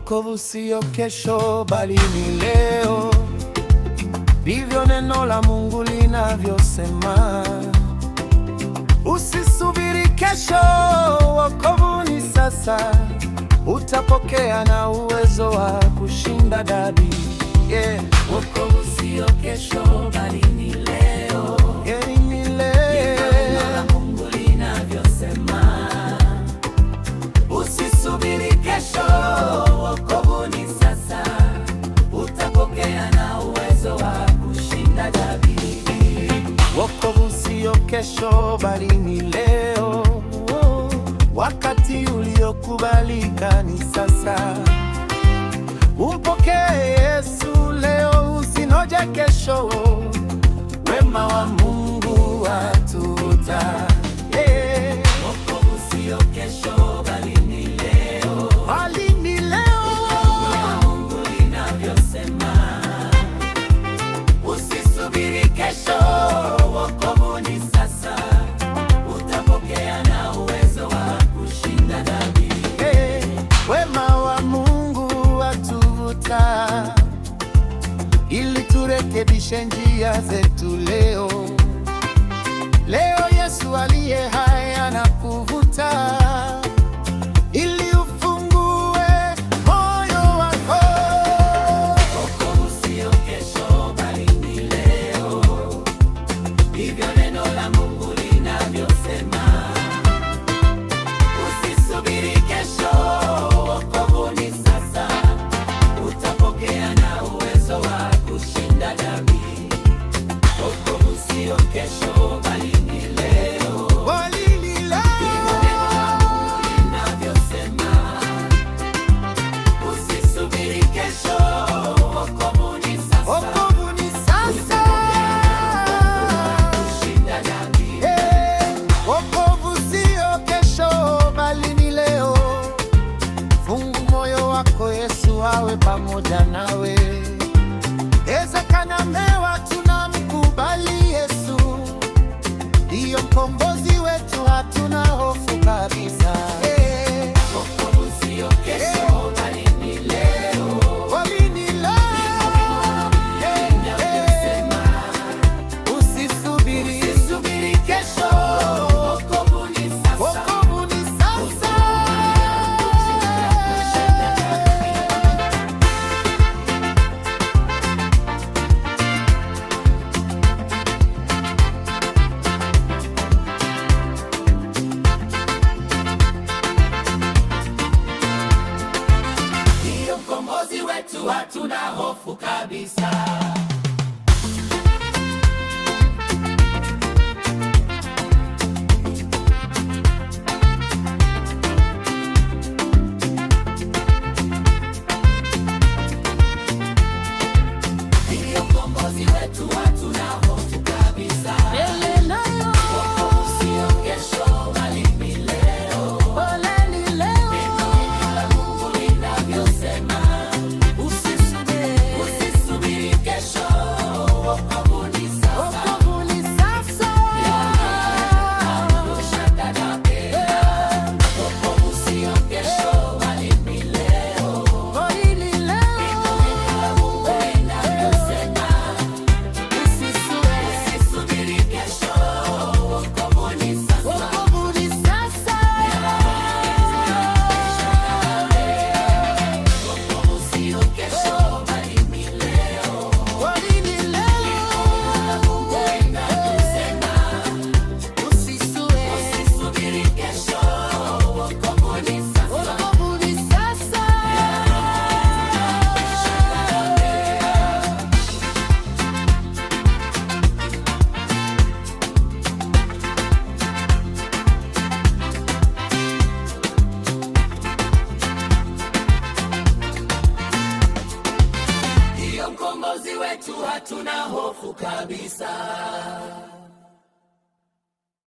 Wokovu sio kesho, bali ni leo. Ndivyo neno la Mungu linavyosema. Usisubiri kesho, wokovu ni sasa. Utapokea na uwezo wa kushinda dhambi. Wokovu sio kesho, bali ni leo. Ni leo. Ndivyo neno la Mungu linavyosema. Usisubiri kesho, wokovu ni sasa. Utapokea na uwezo wa kushinda dhambi. Wokovu sio kesho, bali ni leo. Wakati uliokubalika ni sasa. Umpokee Yesu leo, usinoje kesho. Wema wa Mungu watuta. Wokovu sio kesho, bali ni leo. Bali ni leo. Ndivyo Mungu linavyosema. Usisubiri kesho, wokovu ni sasa. Utapokea na uwezo wa kushinda dhambi. Wema wa Mungu watuvuta, ili turekebishe njia zetu leo. Leo Yesu aliye hai anakuvuta, ili ufungue moyo wako. Wokovu sio kesho, bali ni leo. Ndivyo neno la Mungu linavyosema. Usisubiri kesho, wokovu ni sasa. Utapokea na uwezo wa kushinda dhambi. Wokovu sio kesho, bali ni leo. Bali ni leo. Ndivyo neno la Mungu linavyosema. Usisubiri kesho, wokovu ni sasa. Wokovu ni sasa. Kushinda dhambi. Wokovu sio kesho, bali ni leo. Fungu moyo wako, Yesu awe pamoja nawe. Ezekana mewa, tunamkubali Yesu, ndiyo mkombozi wetu, hatuna hofu kabisa. Wokovu sio kesho, bali ni leo. Bali ni leo. Usisubiri. Usisubiri kesho, wokovu ni sasa. Wokovu ni sasa. Ndiyo mkombozi wetu, hatuna hofu kabisa. Ndiyo mkombozi wetu, hatuna hofu kabisa. Wokovu sio kesho, bali ni leo. Ndivyo neno la Mungu linavyosema. Usisubiri kesho, wokovu ni sasa. Kushinda dhambi. Wokovu sio kesho, bali ni leo. Ndivyo neno la Mungu linavyosema. Usisubiri kesho, wokovu ni sasa. Wokovu sio kesho, bali ni leo. Usisubiri kesho, wokovu ni sasa. Ndiyo mkombozi wetu, hatuna hofu kabisa.